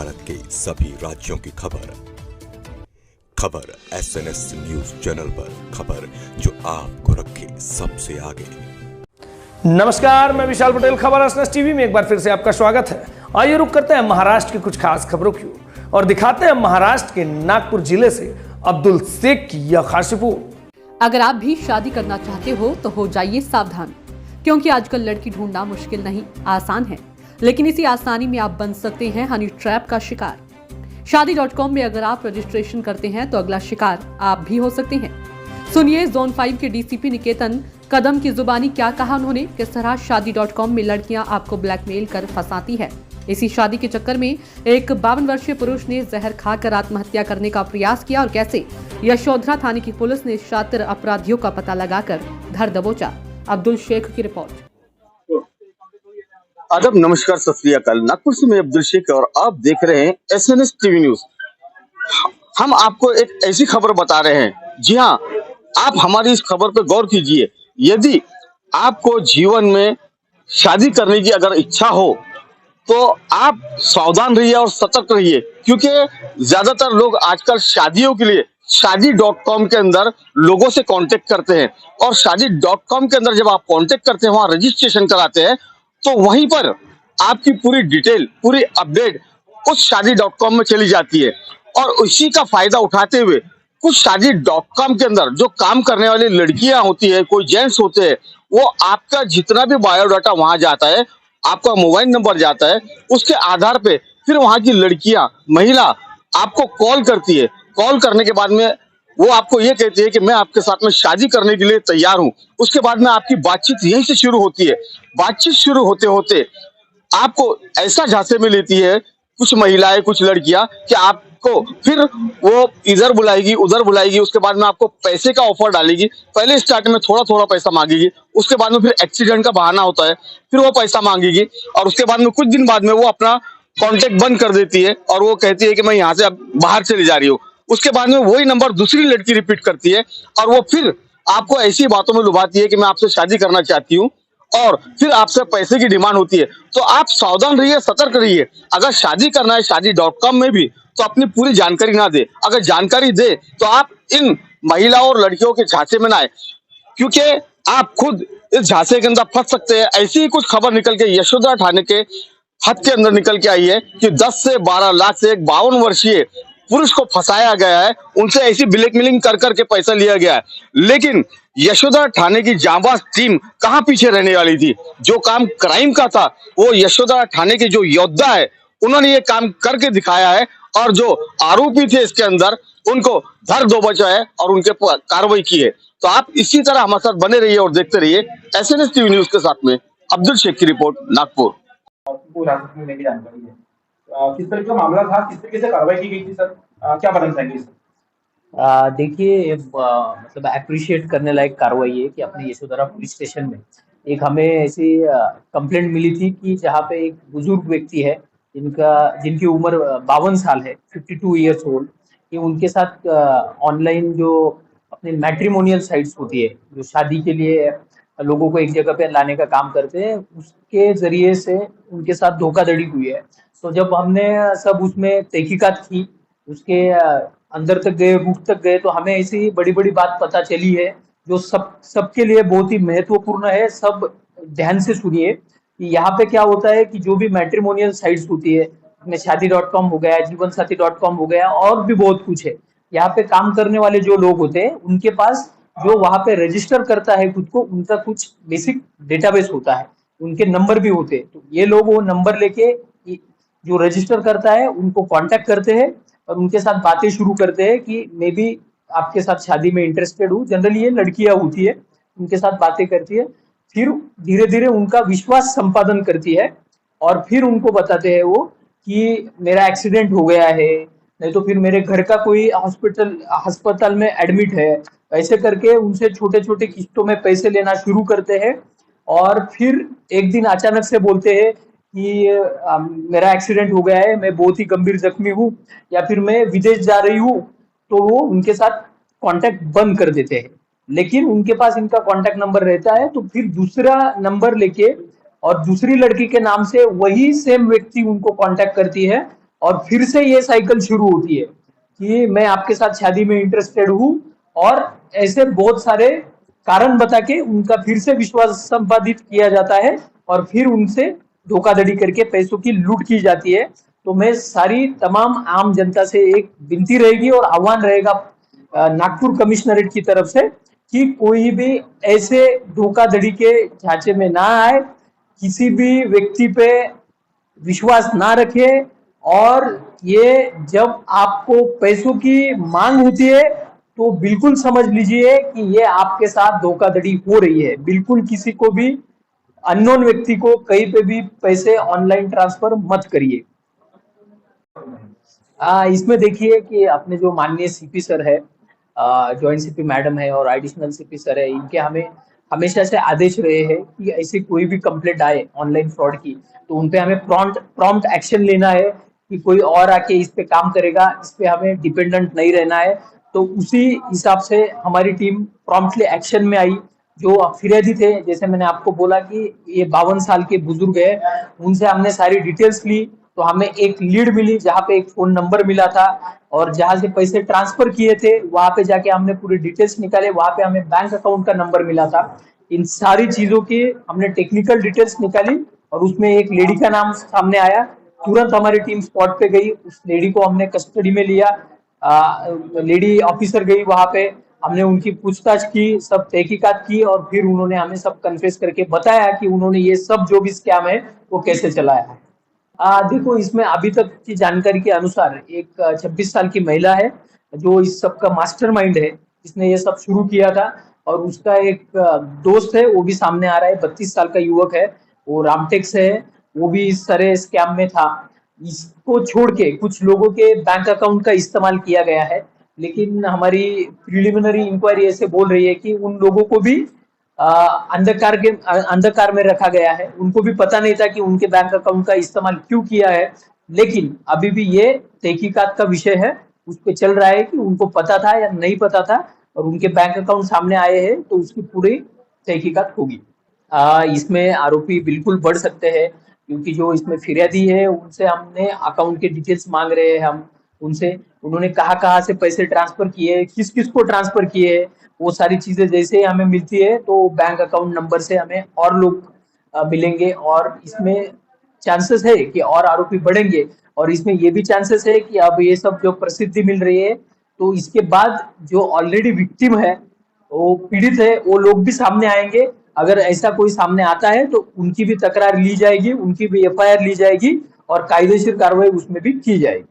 भारत के सभी राज्यों की खबर SNS न्यूज चैनल पर, खबर जो आपको रखे सबसे आगे। नमस्कार, मैं विशाल पटेल, खबर SNS टीवी में एक बार फिर से आपका स्वागत है। आइए रुक करते हैं महाराष्ट्र की कुछ खास खबरों की और दिखाते हैं महाराष्ट्र के नागपुर जिले से अब्दुल शेख की यह खास रिपोर्ट। अगर आप भी शादी करना चाहते हो तो हो जाइए सावधान, क्योंकि आजकल लड़की ढूंढना मुश्किल नहीं, आसान है। लेकिन इसी आसानी में आप बन सकते हैं हनी ट्रैप का शिकार। शादी.com में अगर आप रजिस्ट्रेशन करते हैं तो अगला शिकार आप भी हो सकते हैं। सुनिए जोन 5 के डीसीपी निकेतन कदम की जुबानी क्या कहा उन्होंने, किस तरह शादी.com में लड़कियां आपको ब्लैकमेल कर फंसाती है। इसी शादी के चक्कर में एक 52 वर्षीय पुरुष ने जहर खाकर आत्महत्या करने का प्रयास किया और कैसे यशोधरा थाने की पुलिस ने शातिर अपराधियों का पता लगाकर धर दबोचा। अब्दुल शेख की रिपोर्ट। आदाब, नमस्कार, सत श्री अकाल। नागपुर से मैं अब्दुल शेख और आप देख रहे हैं SNS टीवी न्यूज। हम आपको एक ऐसी खबर बता रहे हैं, जी हाँ, आप हमारी इस खबर पर गौर कीजिए। यदि आपको जीवन में शादी करने की अगर इच्छा हो तो आप सावधान रहिए और सतर्क रहिए, क्योंकि ज्यादातर लोग आजकल शादियों के लिए शादी.com के अंदर लोगों से कांटेक्ट करते हैं और शादी.com के अंदर जब आप कांटेक्ट करते हैं, वहां रजिस्ट्रेशन कराते हैं, तो वहीं पर आपकी पूरी डिटेल, पूरी अपडेट उस शादी.com में चली जाती है और उसी का फायदा उठाते हुए कुछ शादी.com के अंदर जो काम करने वाली लड़कियां होती है, कोई जेंट्स होते हैं, वो आपका जितना भी बायोडाटा वहां जाता है, आपका मोबाइल नंबर जाता है, उसके आधार पे फिर वहां की लड़कियां, महिला आपको कॉल करती है। कॉल करने के बाद में वो आपको ये कहती है कि मैं आपके साथ में शादी करने के लिए तैयार हूं। उसके बाद में आपकी बातचीत यहीं से शुरू होती है। बातचीत शुरू होते होते आपको ऐसा झांसे में लेती है कुछ महिलाएं, कुछ लड़कियां, कि आपको फिर वो इधर बुलाएगी, उधर बुलाएगी। उसके बाद में आपको पैसे का ऑफर डालेगी। पहले स्टार्ट में थोड़ा थोड़ा पैसा मांगेगी, उसके बाद में फिर एक्सीडेंट का बहाना होता है, फिर वो पैसा मांगेगी और उसके बाद में कुछ दिन बाद में वो अपना कॉन्टेक्ट बंद कर देती है और वो कहती है कि मैं यहाँ से अब बाहर चली जा रही हूँ। उसके बाद में वही नंबर दूसरी लड़की रिपीट करती है और वो फिर आपको ऐसी बातों में लुभाती है कि मैं आपसे शादी करना चाहती हूँ और फिर आपसे पैसे की डिमांड होती है। तो आप सावधान रहिए, सतर्क रहिए। अगर शादी करना है शादी.com में भी, तो अपनी पूरी जानकारी ना दे। अगर जानकारी दे तो आप इन महिलाओं और लड़कियों के झांसे में ना आए, क्योंकि आप खुद इस झांसे के अंदर फंस सकते हैं। ऐसी ही कुछ खबर निकल के यशोधरा थाने के हद के अंदर निकल के आई है कि 10 से 12 लाख से एक 52 वर्षीय पुरुष को फंसाया गया है। उनसे ऐसी ब्लैकमेलिंग कर करके पैसा लिया गया है। लेकिन यशोधरा थाने की जांबाज टीम कहां पीछे रहने वाली थी। जो काम क्राइम का था वो यशोधरा थाने के जो योद्धा है उन्होंने ये काम करके दिखाया है और जो आरोपी थे इसके अंदर उनको धर दबोचा है और उनके कार्रवाई की है। तो आप इसी तरह हमारे साथ बने रहिए और देखते रहिए SNS टीवी न्यूज के साथ में अब्दुल शेख की रिपोर्ट, नागपुर। किस तरह का मामला था, किस तरीके से कार्रवाई की गई थी सर, क्या बताना चाहेंगे सर? देखिए, मतलब अप्रिशिएट करने लायक कार्रवाई है कि अपने यशोधरा पुलिस स्टेशन में एक हमें ऐसी कंप्लेंट मिली थी कि जहाँ पे एक बुजुर्ग व्यक्ति है जिनकी उम्र 52 साल है, 52 ईयर्स ओल्ड, कि उनके साथ ऑनलाइन जो अपने मैट्रिमोनियल साइट्स होती है, जो शादी के लिए लोगों को एक जगह पे लाने का काम करते हैं, उसके जरिए से उनके साथ धोखाधड़ी हुई है। तो जब हमने सब उसमें तहकीकात की, उसके अंदर तक गए, रूट तक गए, तो हमें ऐसी बड़ी बड़ी बात पता चली है जो सबके लिए बहुत ही महत्वपूर्ण है। सब ध्यान से सुनिए कि यहाँ पे क्या होता है कि जो भी मैट्रिमोनियल साइट्स होती है, इसमें शादी.com हो गया, जीवनसाथी.com हो गया, और भी बहुत कुछ है। यहाँ पे काम करने वाले जो लोग होते हैं उनके पास जो वहां पे रजिस्टर करता है खुद को, उनका कुछ बेसिक डेटाबेस होता है, उनके नंबर भी होते हैं। तो ये लोग वो नंबर लेके जो रजिस्टर करता है उनको कांटेक्ट करते हैं और उनके साथ बातें शुरू करते हैं कि मैं भी आपके साथ शादी में इंटरेस्टेड हूँ। जनरली ये लड़कियां होती है, उनके साथ बातें करती है, फिर धीरे धीरे उनका विश्वास संपादन करती है और फिर उनको बताते हैं वो कि मेरा एक्सीडेंट हो गया है, नहीं तो फिर मेरे घर का कोई अस्पताल में एडमिट है। ऐसे करके उनसे छोटे छोटे किस्तों में पैसे लेना शुरू करते हैं और फिर एक दिन अचानक से बोलते हैं कि मेरा एक्सीडेंट हो गया है, मैं बहुत ही गंभीर जख्मी हूँ, या फिर मैं विदेश जा रही हूँ। तो वो उनके साथ कांटेक्ट बंद कर देते हैं। लेकिन उनके पास इनका कांटेक्ट नंबर रहता है, तो फिर दूसरा नंबर लेके और दूसरी लड़की के नाम से वही सेम व्यक्ति उनको कांटेक्ट करती है और फिर से ये साइकिल शुरू होती है कि मैं आपके साथ शादी में इंटरेस्टेड हूँ, और ऐसे बहुत सारे कारण बता के उनका फिर से विश्वास संपादित किया जाता है और फिर उनसे धोखाधड़ी करके पैसों की लूट की जाती है। तो मैं सारी तमाम आम जनता से एक विनती रहेगी और आह्वान रहेगा नागपुर कमिश्नरेट की तरफ से कि कोई भी ऐसे धोखाधड़ी के ढांचे में ना आए, किसी भी व्यक्ति पे विश्वास ना रखे, और ये जब आपको पैसों की मांग होती है तो बिल्कुल समझ लीजिए कि ये आपके साथ धोखाधड़ी हो रही है। बिल्कुल किसी को भी, अननोन व्यक्ति को कहीं पे भी पैसे ऑनलाइन ट्रांसफर मत करिए। इसमें देखिए कि अपने जो माननीय सीपी सर है, जॉइंट सीपी मैडम है और एडिशनल सीपी सर है, इनके हमें हमेशा से आदेश रहे हैं कि ऐसी कोई भी कंप्लेंट आए ऑनलाइन फ्रॉड की तो उनपे हमें प्रॉम्प्ट एक्शन लेना है, कि कोई और आके इस पे काम करेगा, इस पे हमें डिपेंडेंट नहीं रहना है। तो उसी हिसाब से हमारी टीम प्रॉम्प्टली एक्शन में आई। जो फिरियादी थे, जैसे मैंने आपको बोला कि ये 52 साल के बुजुर्ग है, उनसे हमने सारी डिटेल्स ली तो हमें एक लीड मिली जहाँ पे एक फोन नंबर मिला था, और जहाँ से पैसे ट्रांसफर किए थे वहां पे जाके हमने पूरी डिटेल्स निकाले, वहां पे हमें बैंक अकाउंट का नंबर मिला था। इन सारी चीजों की हमने टेक्निकल डिटेल्स निकाली और उसमें एक लेडी का नाम सामने आया। तुरंत हमारी टीम स्पॉट पे गई, उस लेडी को हमने कस्टडी में लिया। लेडी ऑफिसर गई वहां पे, हमने उनकी पूछताछ की, सब तहकीकात की, और फिर उन्होंने हमें सब कन्फेस करके बताया कि उन्होंने ये सब जो भी स्कैम है वो कैसे चलाया है। देखो, इसमें अभी तक की जानकारी के अनुसार एक 26 साल की महिला है जो इस सब का मास्टरमाइंड है, जिसने ये सब शुरू किया था, और उसका एक दोस्त है वो भी सामने आ रहा है, 32 साल का युवक है, वो रामटेक से है, वो भी इस तरह स्कैम में था। इसको छोड़ के कुछ लोगों के बैंक अकाउंट का इस्तेमाल किया गया है, लेकिन हमारी प्रिलिमिनरी इंक्वायरी ऐसे बोल रही है कि उन लोगों को भी अंधकार में रखा गया है। उनको भी पता नहीं था कि उनके बैंक अकाउंट का इस्तेमाल क्यों किया है, लेकिन अभी भी ये तहकीकात का विषय है, उस पर चल रहा है कि उनको पता था या नहीं पता था, और उनके बैंक अकाउंट सामने आए हैं तो उसकी पूरी तहकीकात होगी। इसमें आरोपी बिल्कुल बढ़ सकते हैं, क्योंकि जो इसमें फिरियादी है उनसे हमने अकाउंट के डिटेल्स मांग रहे हैं, हम उनसे, उन्होंने कहाँ से पैसे ट्रांसफर किए, किस किस को ट्रांसफर किए, वो सारी चीजें जैसे ही हमें मिलती है तो बैंक अकाउंट नंबर से हमें और लोग मिलेंगे, और इसमें चांसेस है कि और आरोपी बढ़ेंगे, और इसमें ये भी चांसेस है कि अब ये सब जो प्रसिद्धि मिल रही है तो इसके बाद जो ऑलरेडी विक्टिम है, वो पीड़ित है, वो लोग भी सामने आएंगे। अगर ऐसा कोई सामने आता है तो उनकी भी तकरार ली जाएगी, उनकी भी एफआईआर ली जाएगी और कायदेशीर कार्रवाई उसमें भी की जाएगी।